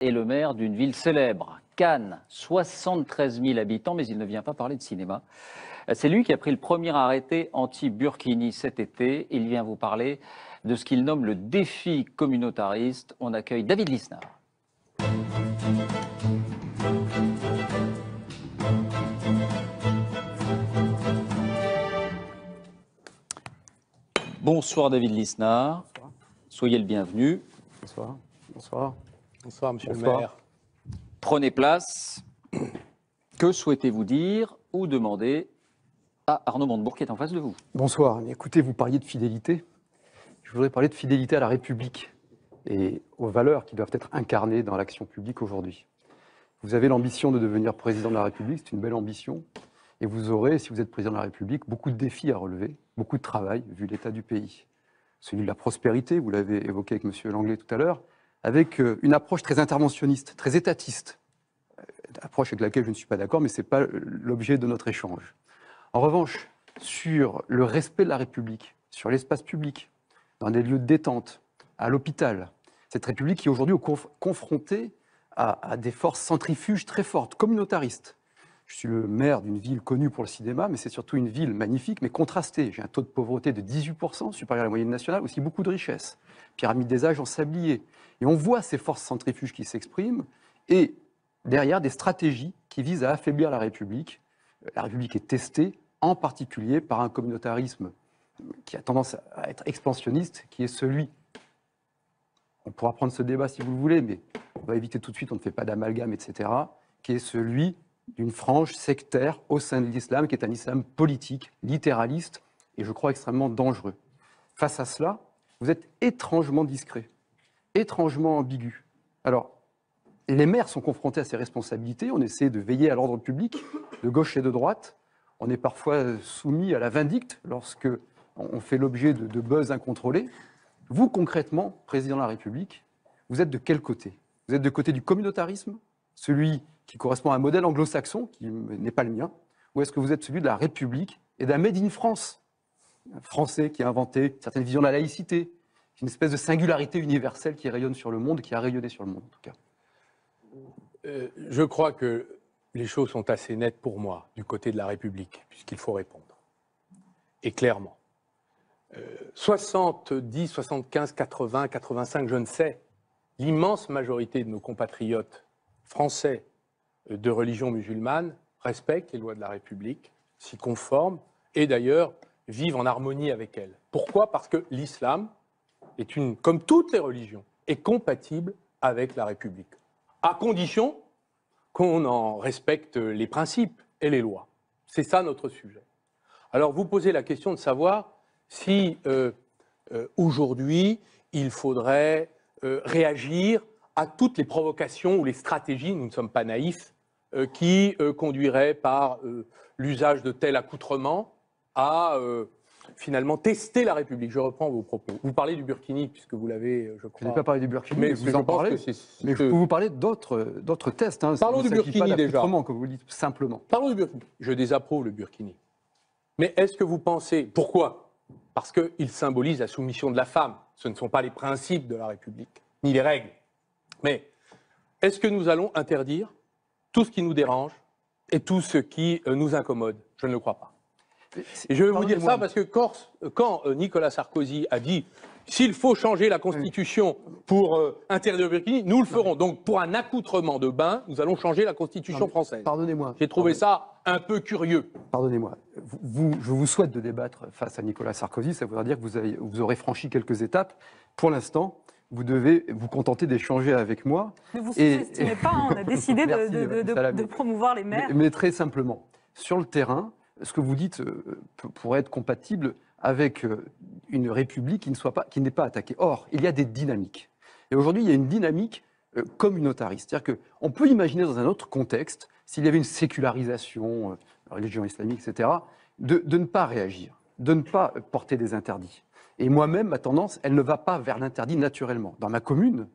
est le maire d'une ville célèbre, Cannes, 73 000 habitants, mais il ne vient pas parler de cinéma. C'est lui qui a pris le premier arrêté anti-Burkini cet été. Il vient vous parler de ce qu'il nomme le défi communautariste. On accueille David Lisnard. Bonsoir David Lisnard. Bonsoir. Soyez le bienvenu. Bonsoir. Bonsoir. Bonsoir, monsieur le maire. Prenez place. Que souhaitez-vous dire ou demander à Arnaud Montebourg qui est en face de vous? Bonsoir. Écoutez, vous parliez de fidélité. Je voudrais parler de fidélité à la République et aux valeurs qui doivent être incarnées dans l'action publique aujourd'hui. Vous avez l'ambition de devenir président de la République, c'est une belle ambition. Et vous aurez, si vous êtes président de la République, beaucoup de défis à relever, beaucoup de travail, vu l'état du pays. Celui de la prospérité, vous l'avez évoqué avec M. Langlais tout à l'heure, avec une approche très interventionniste, très étatiste, approche avec laquelle je ne suis pas d'accord, mais ce n'est pas l'objet de notre échange. En revanche, sur le respect de la République, sur l'espace public, dans des lieux de détente, à l'hôpital, cette République qui est aujourd'hui confrontée à des forces centrifuges très fortes, communautaristes. Je suis le maire d'une ville connue pour le cinéma, mais c'est surtout une ville magnifique, mais contrastée. J'ai un taux de pauvreté de 18%, supérieur à la moyenne nationale, aussi beaucoup de richesses. Pyramide des âges en sablier. Et on voit ces forces centrifuges qui s'expriment, et derrière des stratégies qui visent à affaiblir la République. La République est testée, en particulier par un communautarisme qui a tendance à être expansionniste, qui est celui, on pourra prendre ce débat si vous le voulez, mais on va éviter tout de suite, on ne fait pas d'amalgame, etc., qui est celui d'une frange sectaire au sein de l'islam, qui est un islam politique, littéraliste, et je crois extrêmement dangereux. Face à cela, vous êtes étrangement discret, étrangement ambigu. Alors, les maires sont confrontés à ces responsabilités, on essaie de veiller à l'ordre public, de gauche et de droite, on est parfois soumis à la vindicte lorsque on fait l'objet de buzz incontrôlés. Vous, concrètement, président de la République, vous êtes de quel côté? Vous êtes de côté du communautarisme, celui qui correspond à un modèle anglo-saxon, qui n'est pas le mien, ou est-ce que vous êtes celui de la République et d'un Made in France, un Français qui a inventé certaines visions de la laïcité, une espèce de singularité universelle qui rayonne sur le monde, qui a rayonné sur le monde en tout cas? Je crois que les choses sont assez nettes pour moi du côté de la République, puisqu'il faut répondre. Et clairement. 70, 75, 80, 85, je ne sais, l'immense majorité de nos compatriotes français de religion musulmane respectent les lois de la République, s'y conforment et d'ailleurs vivent en harmonie avec elles. Pourquoi? Parce que l'islam est comme toutes les religions, est compatible avec la République, à condition qu'on en respecte les principes et les lois. C'est ça notre sujet. Alors vous posez la question de savoir si aujourd'hui il faudrait réagir à toutes les provocations ou les stratégies, nous ne sommes pas naïfs, qui conduiraient par l'usage de tel accoutrement à finalement tester la République. Je reprends vos propos. Vous parlez du Burkini, puisque vous l'avez, je crois... Je n'ai pas parlé du Burkini, mais vous je en pense parlez. que Mais je peux vous parler d'autres tests. Hein. Parlons du Burkini déjà. Comme vous le dites simplement. Parlons du Burkini. Je désapprouve le Burkini. Mais est-ce que vous pensez... Pourquoi? Parce qu'il symbolise la soumission de la femme. Ce ne sont pas les principes de la République, ni les règles. Mais est-ce que nous allons interdire tout ce qui nous dérange et tout ce qui nous incommode? Je ne le crois pas. Et je vais vous dire ça parce que quand Nicolas Sarkozy a dit s'il faut changer la Constitution pour interdire le burkini, nous le ferons. Donc pour un accoutrement de bain, nous allons changer la Constitution française. Pardonnez-moi. J'ai trouvé ça un peu curieux. Pardonnez-moi. Je vous souhaite de débattre face à Nicolas Sarkozy. Ça voudra dire que vous aurez franchi quelques étapes. Pour l'instant, vous devez vous contenter d'échanger avec moi. Ne vous sous-estimez pas, on a décidé de promouvoir les maires. Mais très simplement, sur le terrain, ce que vous dites pourrait être compatible avec une République qui n'est pas attaquée. Or, il y a des dynamiques. Et aujourd'hui, il y a une dynamique communautariste. C'est-à-dire qu'on peut imaginer dans un autre contexte, s'il y avait une sécularisation, religion islamique, etc., de ne pas réagir, de ne pas porter des interdits. Et moi-même, ma tendance, elle ne va pas vers l'interdit naturellement. Dans ma commune,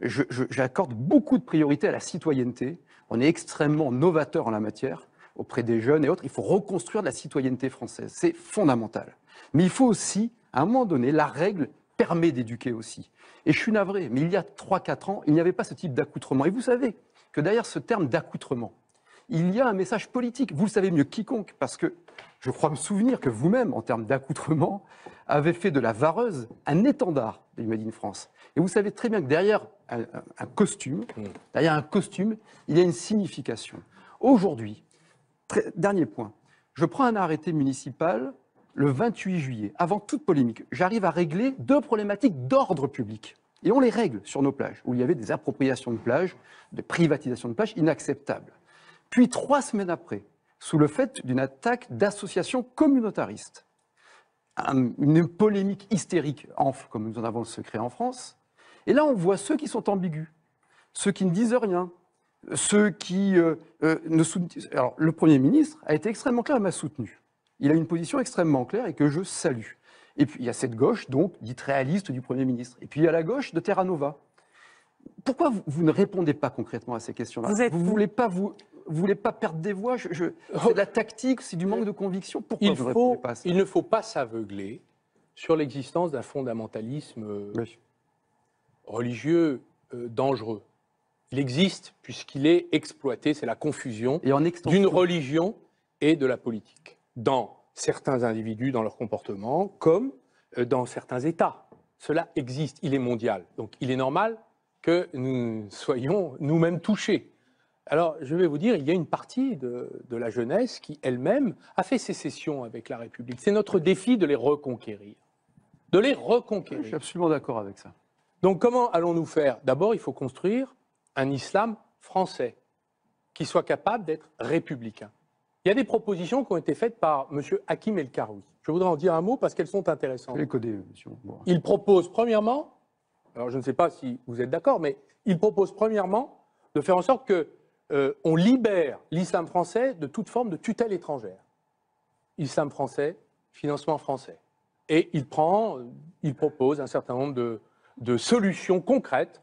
j'accorde beaucoup de priorité à la citoyenneté. On est extrêmement novateur en la matière, auprès des jeunes et autres. Il faut reconstruire la citoyenneté française. C'est fondamental. Mais il faut aussi, à un moment donné, la règle permet d'éduquer aussi. Et je suis navré, mais il y a 3-4 ans, il n'y avait pas ce type d'accoutrement. Et vous savez que derrière ce terme d'accoutrement, il y a un message politique. Vous le savez mieux que quiconque, parce que je crois me souvenir que vous-même, en termes d'accoutrement, avez fait de la vareuse un étendard du Made in France. Et vous savez très bien que derrière un costume, il y a une signification. Aujourd'hui, dernier point, je prends un arrêté municipal le 28 juillet, avant toute polémique. J'arrive à régler 2 problématiques d'ordre public. Et on les règle sur nos plages, où il y avait des appropriations de plages, des privatisations de plages inacceptables. Puis 3 semaines après, sous le fait d'une attaque d'associations communautaristes, une polémique hystérique, comme nous en avons le secret en France. Et là, on voit ceux qui sont ambigus, ceux qui ne disent rien, ceux qui ne soutiennent... Alors, le Premier ministre a été extrêmement clair et m'a soutenu. Il a une position extrêmement claire et que je salue. Et puis, il y a cette gauche, donc, dite réaliste du Premier ministre. Et puis, il y a la gauche de Terra Nova. Pourquoi vous ne répondez pas concrètement à ces questions-là? Vous ne voulez pas perdre des voix? C'est de la tactique, c'est du manque de conviction. Pourquoi vous ne répondez pas à ça? Il ne faut pas s'aveugler sur l'existence d'un fondamentalisme religieux dangereux. Il existe puisqu'il est exploité, c'est la confusion d'une religion et de la politique, dans certains individus, dans leur comportement, comme dans certains États. Cela existe, il est mondial. Donc il est normal que nous soyons nous-mêmes touchés. Alors, je vais vous dire, il y a une partie de la jeunesse qui, elle-même, a fait sécession avec la République. C'est notre défi de les reconquérir. De les reconquérir. Je suis absolument d'accord avec ça. Donc, comment allons-nous faire? D'abord, il faut construire un islam français qui soit capable d'être républicain. Il y a des propositions qui ont été faites par M. Hakim El Karoui. Je voudrais en dire un mot parce qu'elles sont intéressantes. Je les connais, monsieur. Bon. Il propose, premièrement, alors je ne sais pas si vous êtes d'accord, mais il propose, premièrement, de faire en sorte que on libère l'islam français de toute forme de tutelle étrangère. Islam français, financement français. Et il propose un certain nombre de solutions concrètes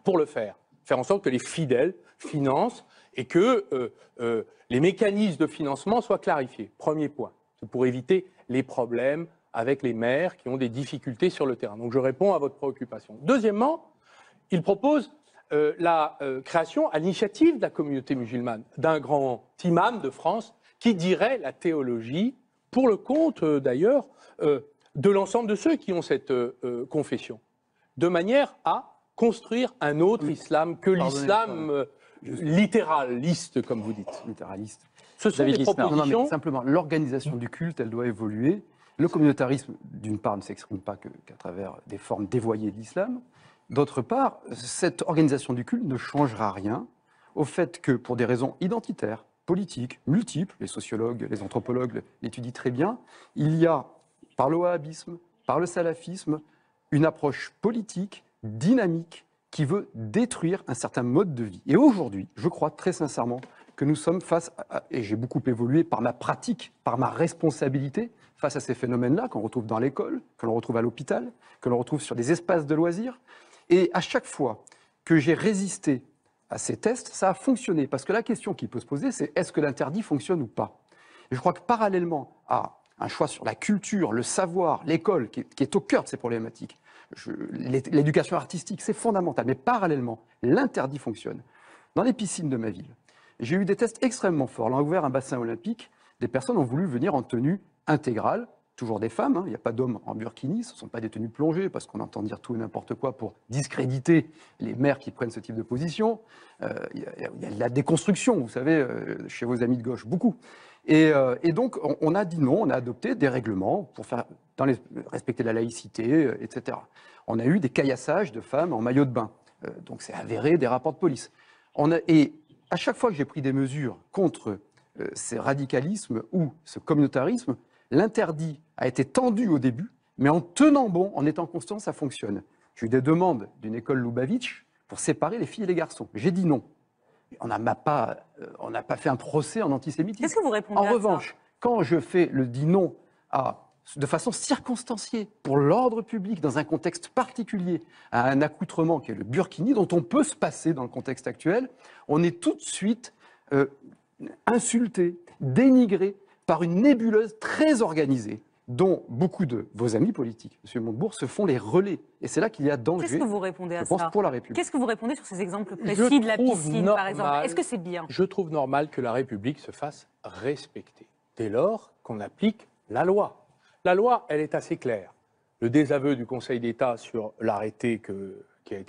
pour le faire. Faire en sorte que les fidèles financent et que les mécanismes de financement soient clarifiés. Premier point. C'est pour éviter les problèmes avec les maires qui ont des difficultés sur le terrain. Donc je réponds à votre préoccupation. Deuxièmement, il propose la création, à l'initiative de la communauté musulmane, d'un grand imam de France qui dirait la théologie, pour le compte d'ailleurs de l'ensemble de ceux qui ont cette confession, de manière à construire un autre islam que l'islam littéraliste, comme vous dites. Littéraliste. Ce sont des propositions... Non, mais simplement, l'organisation du culte, elle doit évoluer. Le communautarisme, d'une part, ne s'exprime pas qu'à travers des formes dévoyées de l'islam. D'autre part, cette organisation du culte ne changera rien au fait que, pour des raisons identitaires, politiques, multiples, les sociologues, les anthropologues l'étudient très bien, il y a, par le wahhabisme, par le salafisme, une approche politique, dynamique, qui veut détruire un certain mode de vie. Et aujourd'hui, je crois très sincèrement que nous sommes face à, et j'ai beaucoup évolué par ma pratique, par ma responsabilité, face à ces phénomènes-là qu'on retrouve dans l'école, que l'on retrouve à l'hôpital, que l'on retrouve sur des espaces de loisirs. Et à chaque fois que j'ai résisté à ces tests, ça a fonctionné. Parce que la question qui peut se poser, c'est est-ce que l'interdit fonctionne ou pas? Et je crois que parallèlement à un choix sur la culture, le savoir, l'école, qui est au cœur de ces problématiques, l'éducation artistique, c'est fondamental. Mais parallèlement, l'interdit fonctionne. Dans les piscines de ma ville, j'ai eu des tests extrêmement forts. On a ouvert un bassin olympique. Des personnes ont voulu venir en tenue intégrale. Toujours des femmes, hein. Il n'y a pas d'hommes en burkini, ce ne sont pas des tenues plongées, parce qu'on entend dire tout et n'importe quoi pour discréditer les maires qui prennent ce type de position. Il y a de la déconstruction, vous savez, chez vos amis de gauche, beaucoup. Et donc, on a dit non, on a adopté des règlements pour faire, respecter la laïcité, etc. On a eu des caillassages de femmes en maillot de bain. Donc, c'est avéré, des rapports de police. Et à chaque fois que j'ai pris des mesures contre ces radicalismes ou ce communautarisme, l'interdit a été tendu au début, mais en tenant bon, en étant constant, ça fonctionne. J'ai eu des demandes d'une école Lubavitch pour séparer les filles et les garçons. J'ai dit non. On n'a pas fait un procès en antisémitisme. Qu'est-ce que vous répondez à ça ? En revanche, quand je dis non de façon circonstanciée pour l'ordre public, dans un contexte particulier, à un accoutrement qui est le burkini, dont on peut se passer dans le contexte actuel, on est tout de suite insulté, dénigré par une nébuleuse très organisée dont beaucoup de vos amis politiques, M. Montebourg, se font les relais. Et c'est là qu'il y a danger. Qu'est-ce que vous répondez à je pense, ça pour la République. Qu'est-ce que vous répondez sur ces exemples précis de la piscine, par exemple? Est-ce que c'est bien? Je trouve normal que la République se fasse respecter, dès lors qu'on applique la loi. La loi, elle est assez claire. Le désaveu du Conseil d'État sur l'arrêté qui a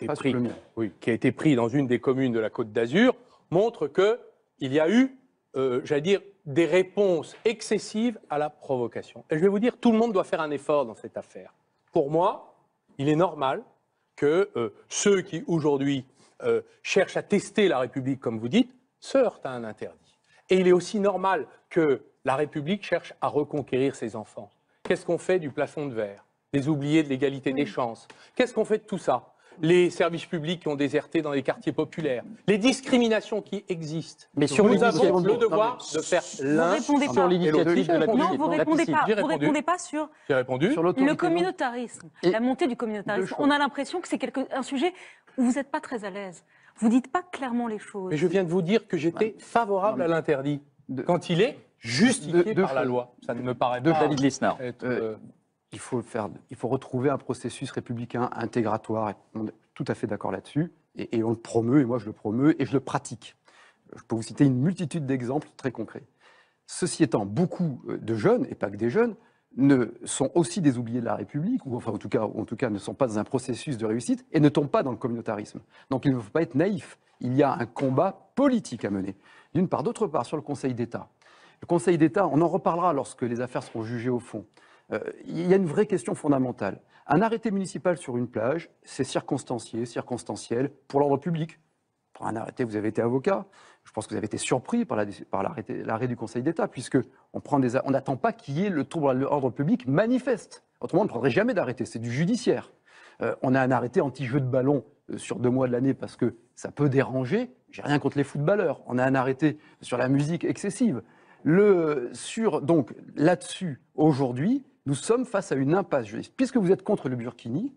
été pris dans une des communes de la Côte d'Azur montre qu'il y a eu, j'allais dire, des réponses excessives à la provocation. Et je vais vous dire, tout le monde doit faire un effort dans cette affaire. Pour moi, il est normal que ceux qui, aujourd'hui, cherchent à tester la République, comme vous dites, se heurtent à un interdit. Et il est aussi normal que la République cherche à reconquérir ses enfants. Qu'est-ce qu'on fait du plafond de verre? Les oubliés de l'égalité des chances? Qu'est-ce qu'on fait de tout ça? Les services publics qui ont déserté dans les quartiers populaires, les discriminations qui existent. Mais sur nous avons le devoir de faire l'un sur l'initiative de la piscine. Non, vous ne répondez pas sur J'ai répondu. Sur le communautarisme, la montée du communautarisme. On a l'impression que c'est un sujet où vous n'êtes pas très à l'aise. Vous ne dites pas clairement les choses. Mais je viens de vous dire que j'étais favorable à l'interdit quand il est justifié par la loi. Ça ne me paraît pas David Lisnard. Il faut retrouver un processus républicain intégratoire. On est tout à fait d'accord là-dessus. Et on le promeut, et moi je le promeus, et je le pratique. Je peux vous citer une multitude d'exemples très concrets. Ceci étant, beaucoup de jeunes, et pas que des jeunes, sont aussi des oubliés de la République, ou enfin en tout cas ne sont pas dans un processus de réussite, et ne tombent pas dans le communautarisme. Donc il ne faut pas être naïf. Il y a un combat politique à mener. D'une part. D'autre part, sur le Conseil d'État. Le Conseil d'État, on en reparlera lorsque les affaires seront jugées au fond. Il y a une vraie question fondamentale. Un arrêté municipal sur une plage, c'est circonstanciel pour l'ordre public. Pour un arrêté, vous avez été avocat. Je pense que vous avez été surpris par l'arrêt du Conseil d'État, puisqu'on n'attend pas qu'il y ait le trouble à l'ordre public manifeste. Autrement, on ne prendrait jamais d'arrêté. C'est du judiciaire. On a un arrêté anti-jeu de ballon sur 2 mois de l'année parce que ça peut déranger. J'ai rien contre les footballeurs. On a un arrêté sur la musique excessive. Donc là-dessus, aujourd'hui, nous sommes face à une impasse juridique. Puisque vous êtes contre le burkini,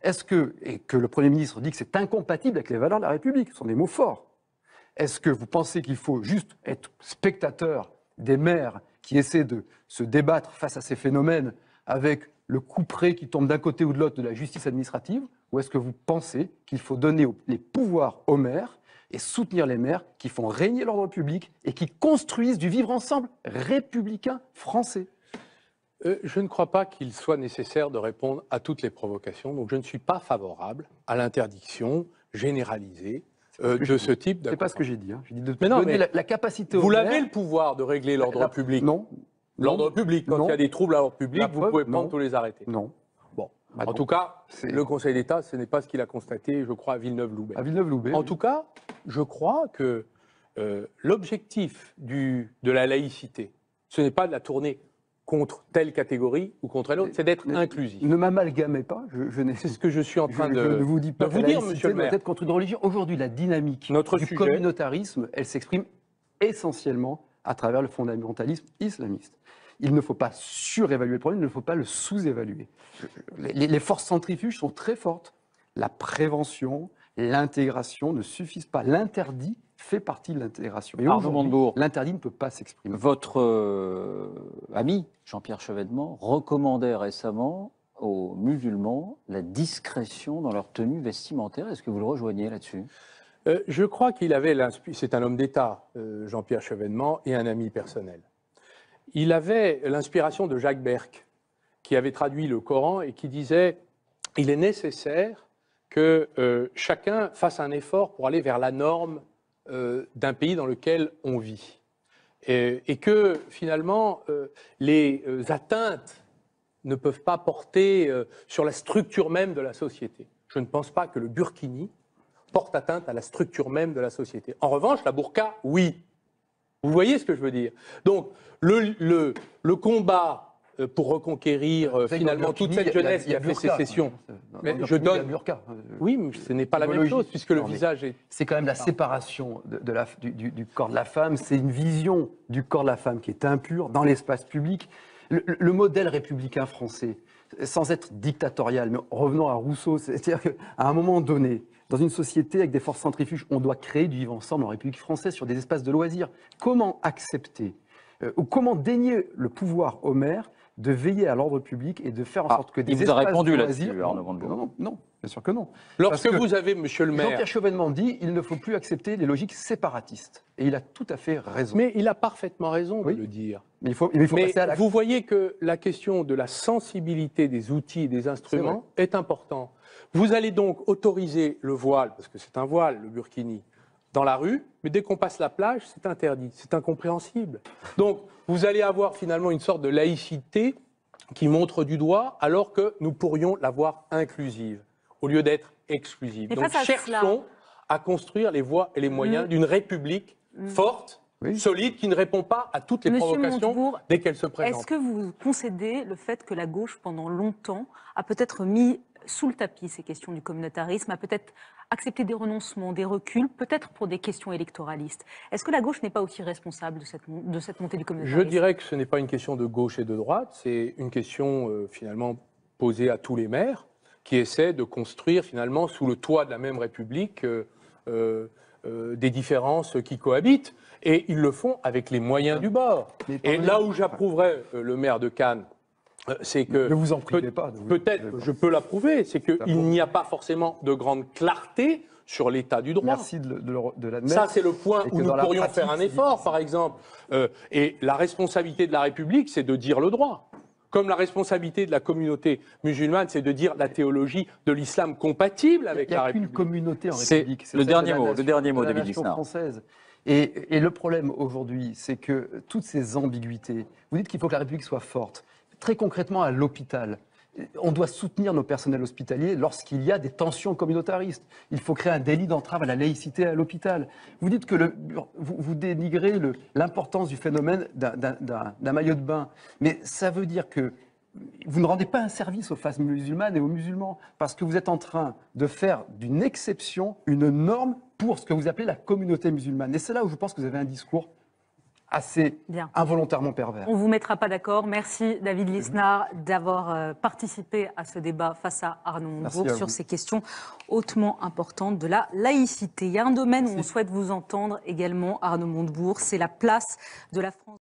et que le Premier ministre dit que c'est incompatible avec les valeurs de la République, ce sont des mots forts, est-ce que vous pensez qu'il faut juste être spectateur des maires qui essaient de se débattre face à ces phénomènes avec le couperet qui tombe d'un côté ou de l'autre de la justice administrative, ou est-ce que vous pensez qu'il faut donner les pouvoirs aux maires et soutenir les maires qui font régner l'ordre public et qui construisent du vivre ensemble républicain français? Je ne crois pas qu'il soit nécessaire de répondre à toutes les provocations, donc je ne suis pas favorable à l'interdiction généralisée de ce type d'acte. C'est pas ce que j'ai dit. J'ai dit de mais non, donner la capacité aux Vous maires. l'avez le pouvoir de régler l'ordre public. Non. L'ordre public, quand il y a des troubles à l'ordre public, vous pouvez prendre non. tous les arrêtés. Non. Bon. En tout cas, le Conseil d'État, ce n'est pas ce qu'il a constaté, je crois, à Villeneuve-Loubet. À Villeneuve-Loubet. En tout cas, je crois que l'objectif de la laïcité, ce n'est pas de la tourner contre telle catégorie ou contre l'autre, c'est d'être inclusif. Ne m'amalgamez pas. C'est ce que je suis en train je ne vous dis pas de vous dire, monsieur le maire. Peut-être contre une religion. Aujourd'hui, la dynamique du communautarisme, elle s'exprime essentiellement à travers le fondamentalisme islamiste. Il ne faut pas surévaluer le problème, il ne faut pas le sous-évaluer. Les forces centrifuges sont très fortes. La prévention, l'intégration ne suffisent pas. L'interdit fait partie de l'intégration. Et aujourd'hui, l'interdit ne peut pas s'exprimer. Votre ami, Jean-Pierre Chevènement, recommandait récemment aux musulmans la discrétion dans leur tenue vestimentaire. Est-ce que vous le rejoignez là-dessus? Je crois qu'il avait c'est un homme d'État, Jean-Pierre Chevènement, et un ami personnel. Il avait l'inspiration de Jacques Berck, qui avait traduit le Coran et qui disait « Il est nécessaire que chacun fasse un effort pour aller vers la norme d'un pays dans lequel on vit. Et que finalement, les atteintes ne peuvent pas porter sur la structure même de la société. Je ne pense pas que le burkini porte atteinte à la structure même de la société. En revanche, la burqa, oui. Vous voyez ce que je veux dire? Donc, le combat pour reconquérir finalement toute cette jeunesse qui a fait sécession. Mais je donne. Oui, mais ce n'est pas la même chose puisque le visage est. C'est quand même la séparation du corps de la femme. C'est une vision du corps de la femme qui est impure dans l'espace public. Le modèle républicain français, sans être dictatorial, mais revenons à Rousseau, c'est-à-dire qu'à un moment donné, dans une société avec des forces centrifuges, on doit créer du vivre ensemble en République française sur des espaces de loisirs. Comment accepter ou comment dénier le pouvoir aux maires de veiller à l'ordre public et de faire en Ah, sorte que des il vous a espaces répondu de là-dessus, loisirs- Arnaud Montebourg. Non, bien sûr que non. Lorsque Parce que vous avez, monsieur le maire, Jean-Pierre Chevènement dit il ne faut plus accepter les logiques séparatistes. Et il a tout à fait raison. mais il a parfaitement raison Oui. de le dire. Mais il faut Mais passer à l'action. vous voyez que la question de la sensibilité des outils et des instruments est importante. Vous allez donc autoriser le voile, parce que c'est un voile, le burkini, dans la rue, mais dès qu'on passe la plage, c'est interdit. C'est incompréhensible. Donc, vous allez avoir finalement une sorte de laïcité qui montre du doigt, alors que nous pourrions l'avoir inclusive, au lieu d'être exclusive. Mais Donc, face à cela- cherchons à construire les voies et les moyens d'une république forte, Oui. solide, qui ne répond pas à toutes les Monsieur provocations Montebourg, dès qu'elles se présentent. Est-ce que vous concédez le fait que la gauche, pendant longtemps, a peut-être mis sous le tapis ces questions du communautarisme, a peut-être accepté des renoncements, des reculs, peut-être pour des questions électoralistes? Est-ce que la gauche n'est pas aussi responsable de cette montée du communautarisme? Je dirais que ce n'est pas une question de gauche et de droite, c'est une question finalement posée à tous les maires qui essaient de construire finalement sous le toit de la même République des différences qui cohabitent. Et ils le font avec les moyens du bord. Mais Et là où j'approuverais le maire de Cannes, c'est que Ne vous en privez pas. peut-être, je peux l'approuver, c'est qu'il n'y a pas forcément de grande clarté sur l'état du droit. Merci de l'admettre. Ça, c'est le point Et où que nous dans la pourrions pratique, faire un c'est effort, difficile. par exemple. Et la responsabilité de la République, c'est de dire le droit. Comme la responsabilité de la communauté musulmane, c'est de dire la théologie de l'islam compatible avec Il n'y la a qu'une République. communauté en C'est République. le celle de dernier la mot, nation- le dernier mot, de la David nation Lisnard. française. Et le problème aujourd'hui, c'est que toutes ces ambiguïtés, vous dites qu'il faut que la République soit forte. Très concrètement, à l'hôpital, on doit soutenir nos personnels hospitaliers lorsqu'il y a des tensions communautaristes. Il faut créer un délit d'entrave à la laïcité à l'hôpital. Vous dites que vous dénigrez l'importance du phénomène d'un maillot de bain. Mais ça veut dire que vous ne rendez pas un service aux femmes musulmanes et aux musulmans, parce que vous êtes en train de faire d'une exception une norme pour ce que vous appelez la communauté musulmane. Et c'est là où je pense que vous avez un discours assez Bien. involontairement pervers. On ne vous mettra pas d'accord. Merci David Lisnard d'avoir participé à ce débat face à Arnaud Merci Montebourg à sur vous. ces questions hautement importantes de la laïcité. Il y a un domaine où on souhaite vous entendre également, Arnaud Montebourg, c'est la place de la France.